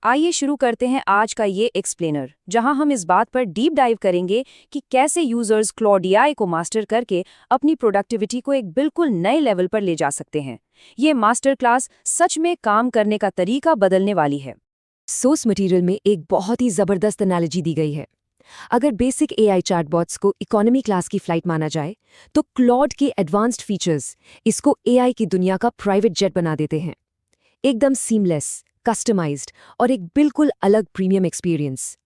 आइए शुरू करते हैं आज का ये एक्सप्लेनर, जहां हम इस बात पर डीप डाइव करेंगे कि कैसे यूजर्स क्लॉड एआई को मास्टर करके अपनी प्रोडक्टिविटी को एक बिल्कुल नए लेवल पर ले जा सकते हैं। ये मास्टर क्लास सच में काम करने का तरीका बदलने वाली है। सोर्स मटेरियल में एक बहुत ही जबरदस्त एनालॉजी दी गई है। अगर बेसिक एआई चैटबॉट्स को इकोनॉमी क्लास की फ्लाइट माना जाए, तो क्लॉड के एडवांस्ड फीचर्स इसको एआई की दुनिया का प्राइवेट जेट बना देते हैं। एकदम सीमलेस, कस्टमाइज्ड और एक बिल्कुल अलग प्रीमियम एक्सपीरियंस।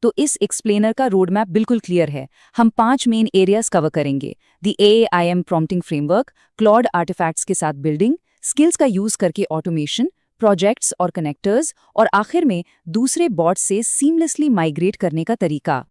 तो इस एक्सप्लेनर का रोड मैप बिल्कुल क्लियर है। हम 5 मेन एरियाज कवर करेंगे: the AIM prompting framework, Claude artifacts के साथ बिल्डिंग, स्किल्स का यूज करके ऑटोमेशन, प्रोजेक्ट्स और कनेक्टर्स, और आखिर में दूसरे बॉट से सीमलेसली माइग्रेट करने का तरीका।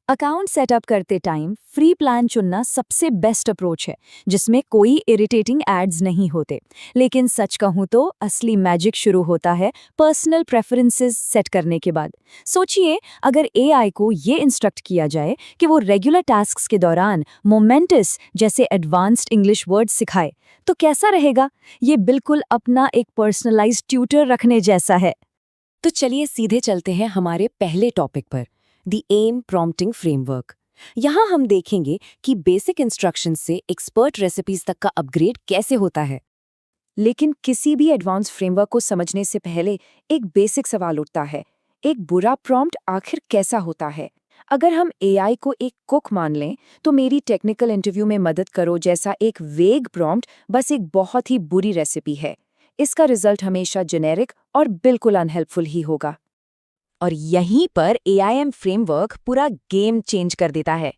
अकाउंट सेटअप करते टाइम फ्री प्लान चुनना सबसे बेस्ट अप्रोच है, जिसमें कोई इरिटेटिंग एड्स नहीं होते। लेकिन सच कहूं तो असली मैजिक शुरू होता है पर्सनल प्रेफरेंसेस सेट करने के बाद। सोचिए, अगर एआई को ये इंस्ट्रक्ट किया जाए कि वो रेगुलर टास्क्स के दौरान मोमेंटस जैसे एडवांस्ड इंग्लिश वर्ड्स सिखाए, तो कैसा रहेगा? ये बिल्कुल अपना एक पर्सनलाइज्ड ट्यूटर रखने जैसा है। तो चलिए सीधे चलते हैं हमारे पहले टॉपिक पर, द एम प्रॉम्प्टिंग फ्रेमवर्क। यहाँ हम देखेंगे कि बेसिक इंस्ट्रक्शन से एक्सपर्ट रेसिपीज तक का अपग्रेड कैसे होता है। लेकिन किसी भी एडवांस फ्रेमवर्क को समझने से पहले एक बेसिक सवाल उठता है: एक बुरा प्रॉम्प्ट आखिर कैसा होता है? अगर हम एआई को एक कुक मान लें, तो मेरी टेक्निकल इंटरव्यू में मदद करो जैसा एक वेग प्रॉम्प्ट बस एक बहुत ही बुरी रेसिपी है। इसका रिजल्ट हमेशा जेनेरिक और बिल्कुल अनहेल्पफुल ही होगा। और यहीं पर एआईएम फ्रेमवर्क पूरा गेम चेंज कर देता है।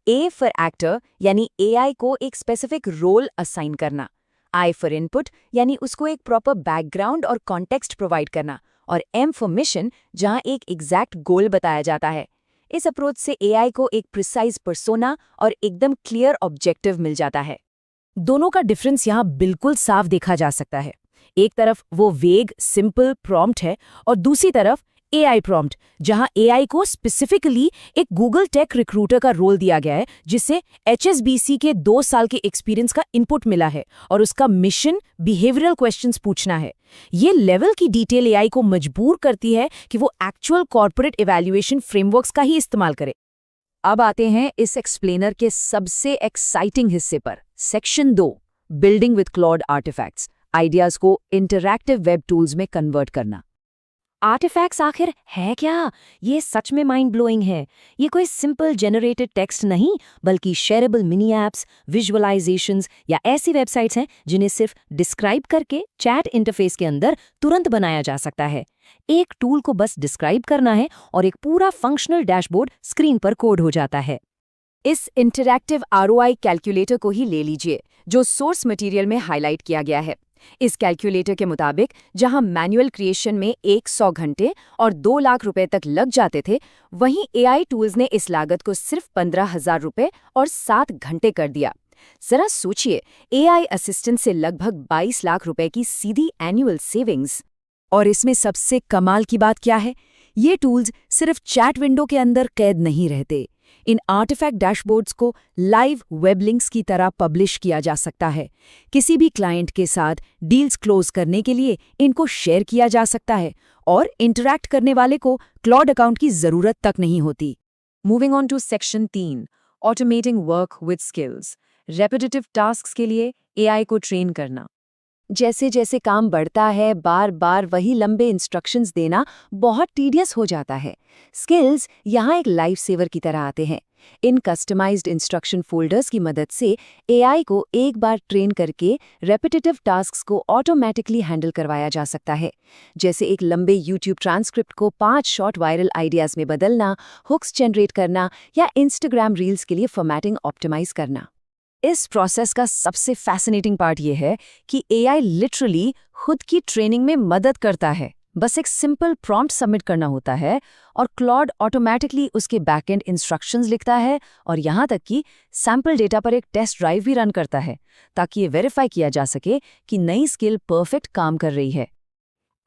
ए फॉर एक्टर यानी एआई को एक स्पेसिफिक रोल असाइन करना, आई फॉर इनपुट यानी उसको एक प्रॉपर बैकग्राउंड और कॉन्टेक्स्ट प्रोवाइड करना, और एम फॉर मिशन जहां एक एग्जैक्ट गोल बताया जाता है। इस अप्रोच से एआई को एक प्रिसाइज पर्सोना और एकदम क्लियर ऑब्जेक्टिव मिल जाता है। दोनों का डिफरेंस यहाँ बिल्कुल साफ देखा जा सकता है। एक तरफ वो वेग सिंपल प्रॉम्प्ट है, और दूसरी तरफ एआई प्रॉम्प्ट, जहां एआई को स्पेसिफिकली एक गूगल टेक रिक्रूटर का रोल दिया गया है, जिसे एचएसबीसी के 2 साल के एक्सपीरियंस का इनपुट मिला है, और उसका मिशन बिहेवियरल क्वेश्चंस पूछना है। ये लेवल की डिटेल एआई को मजबूर करती है कि वो एक्चुअल कॉर्पोरेट इवैल्यूएशन फ्रेमवर्क्स का ही इस्तेमाल करे। अब आते हैं इस एक्सप्लेनर के सबसे एक्साइटिंग हिस्से पर, section 2, building with Claude artifacts, ideas को इंटरैक्टिव वेब टूल्स में कन्वर्ट करना। आर्टिफैक्ट्स आखिर है क्या? ये सच में माइंड ब्लोइंग है। ये कोई सिंपल जनरेटेड टेक्स्ट नहीं, बल्कि शेयरेबल मिनी ऐप्स, विजुअलाइजेशंस या ऐसी वेबसाइट्स हैं जिन्हें सिर्फ डिस्क्राइब करके चैट इंटरफेस के अंदर तुरंत बनाया जा सकता है। एक टूल को बस डिस्क्राइब करना है और एक पूरा फंक्शनल डैशबोर्ड स्क्रीन पर कोड हो जाता है। इस इंटरैक्टिव आरओआई कैलकुलेटर को ही ले लीजिए, जो सोर्स मटेरियल में हाईलाइट किया गया है। इस कैलकुलेटर के मुताबिक जहां मैनुअल क्रिएशन में 100 घंटे और 2 लाख रुपए तक लग जाते थे, वहीं एआई टूल्स ने इस लागत को सिर्फ 15,000 रुपए और 7 घंटे कर दिया। जरा सोचिए, एआई असिस्टेंट से लगभग 22 लाख रुपए की सीधी एनुअल सेविंग्स। और इसमें सबसे कमाल की बात क्या है? ये टूल्स सिर्फ चैट विंडो के अंदर कैद नहीं रहते। इन आर्टिफैक्ट डैशबोर्ड्स को लाइव वेब लिंक्स की तरह पब्लिश किया जा सकता है। किसी भी क्लाइंट के साथ डील्स क्लोज करने के लिए इनको शेयर किया जा सकता है, और इंटरैक्ट करने वाले को क्लॉड अकाउंट की जरूरत तक नहीं होती। Moving on to section 3, automating work with skills, repetitive tasks के लिए एआई को ट्रेन करना। जैसे जैसे काम बढ़ता है, बार बार वही लंबे इंस्ट्रक्शंस देना बहुत टीडियस हो जाता है। स्किल्स यहाँ एक लाइफ सेवर की तरह आते हैं। इन कस्टमाइज्ड इंस्ट्रक्शन फोल्डर्स की मदद से एआई को एक बार ट्रेन करके रेपिटेटिव टास्क्स को ऑटोमेटिकली हैंडल करवाया जा सकता है। जैसे एक लंबे यूट्यूब ट्रांसक्रिप्ट को 5 शॉर्ट वायरल आइडियाज में बदलना, हुक्स जनरेट करना, या इंस्टाग्राम रील्स के लिए फॉर्मेटिंग ऑप्टिमाइज करना। इस प्रोसेस का सबसे फैसिनेटिंग पार्ट ये है कि एआई लिटरली खुद की ट्रेनिंग में मदद करता है। बस एक सिंपल प्रॉम्प्ट सबमिट करना होता है, और क्लॉड ऑटोमेटिकली उसके बैकएंड इंस्ट्रक्शंस लिखता है, और यहाँ तक कि सैंपल डेटा पर एक टेस्ट ड्राइव भी रन करता है, ताकि ये वेरीफाई किया जा सके कि नई स्किल परफेक्ट काम कर रही है।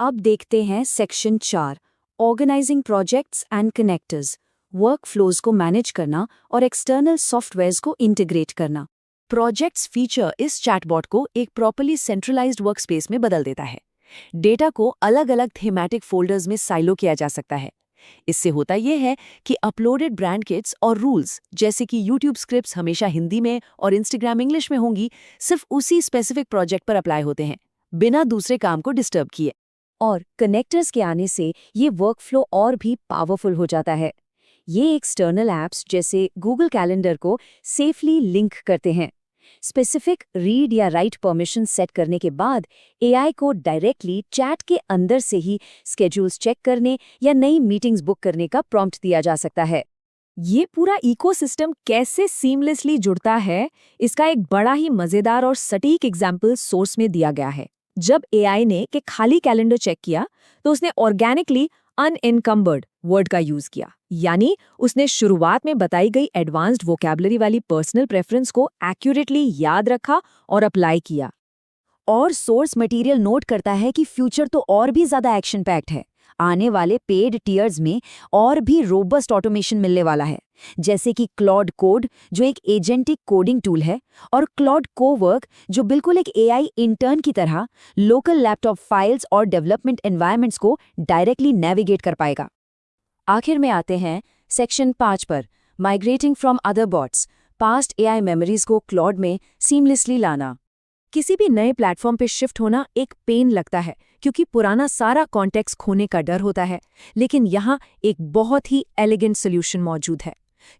अब देखते हैं section 4, organising projects and connectors, work flows को मैनेज करना और एक्सटर्नल सॉफ्टवेयर्स को इंटीग्रेट करना। प्रोजेक्ट्स फीचर इस चैटबॉट को एक प्रॉपर्ली सेंट्रलाइज्ड वर्कस्पेस में बदल देता है। डेटा को अलग-अलग थीमेटिक फोल्डर्स में साइलो किया जा सकता है। इससे होता यह है कि अपलोडेड ब्रांड किट्स और रूल्स, जैसे कि यूट्यूब स्क्रिप्ट्स हमेशा हिंदी में और इंस्टाग्राम इंग्लिश में होंगी, सिर्फ उसी स्पेसिफिक प्रोजेक्ट पर अप्लाई होते हैं, बिना दूसरे काम को डिस्टर्ब किए। और कनेक्टर्स के आने से ये वर्कफ्लो और भी पावरफुल हो जाता है। ये एक्सटर्नल ऐप्स जैसे गूगल कैलेंडर को सेफली लिंक करते हैं। स्पेसिफिक रीड या राइट परमिशन सेट करने के बाद एआई को डायरेक्टली चैट के अंदर से ही स्केड्यूल्स चेक करने या नई मीटिंग्स बुक करने का प्रॉम्प्ट दिया जा सकता है। ये पूरा इकोसिस्टम कैसे सीमलेसली जुड़ता है, इसका एक बड़ा ही मजेदार और सटीक एग्जाम्पल सोर्स में दिया गया है। जब एआई ने के खाली कैलेंडर चेक किया तो उसने ऑर्गेनिकली अनएनकम्बर्ड वर्ड का यूज किया, यानी उसने शुरुआत में बताई गई एडवांस्ड वोकैबुलरी वाली पर्सनल प्रेफरेंस को एक्यूरेटली याद रखा और अप्लाई किया। और सोर्स मटेरियल नोट करता है कि फ्यूचर तो और भी ज्यादा एक्शन पैक्ड है। आने वाले पेड टियर्स में और भी रोबस्ट ऑटोमेशन मिलने वाला है, जैसे कि क्लॉड कोड जो एक एजेंटिक कोडिंग टूल है, और क्लॉड कोवर्क जो बिल्कुल एक एआई इंटर्न की तरह लोकल लैपटॉप फाइल्स और डेवलपमेंट एनवायरनमेंट्स को डायरेक्टली नेविगेट कर पाएगा। आखिर में आते हैं सेक्शन 5 पर, migrating from other bots, past AI memories को क्लॉड में सीमलेसली लाना। किसी भी नए प्लेटफॉर्म पे शिफ्ट होना एक पेन लगता है, क्योंकि पुराना सारा कॉन्टेक्स्ट खोने का डर होता है, लेकिन यहाँ एक बहुत ही एलिगेंट सोल्यूशन मौजूद है।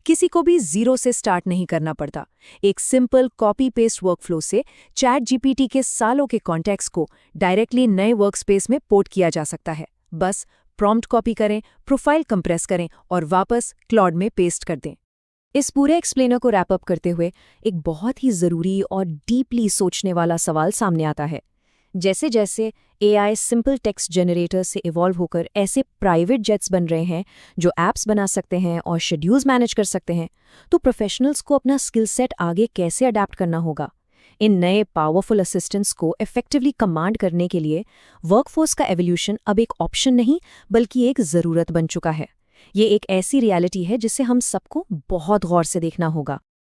किसी को भी जीरो से स्टार्ट नहीं करना पड़ता। एक सिंपल कॉपी पेस्ट वर्कफ्लो से चैट जीपीटी के सालों के कॉन्टेक्स्ट को डायरेक्टली नए वर्कस्पेस में पोर्ट किया जा सकता है। बस प्रॉम्प्ट कॉपी करें, प्रोफाइल कंप्रेस करें और वापस क्लॉड में पेस्ट कर दें। इस पूरे एक्सप्लेनर को रैप अप करते हुए एक बहुत ही ज़रूरी और डीपली सोचने वाला सवाल सामने आता है। जैसे जैसे एआई सिंपल टेक्स्ट जनरेटर से इवॉल्व होकर ऐसे प्राइवेट जेट्स बन रहे हैं जो ऐप्स बना सकते हैं और शेड्यूल्स मैनेज कर सकते हैं, तो प्रोफेशनल्स को अपना स्किल सेट आगे कैसे अडैप्ट करना होगा? इन नए पावरफुल असिस्टेंट्स को इफेक्टिवली कमांड करने के लिए वर्कफोर्स का एवोल्यूशन अब एक ऑप्शन नहीं बल्कि एक ज़रूरत बन चुका है। ये एक ऐसी रियलिटी है जिसे हम सबको बहुत गौर से देखना होगा।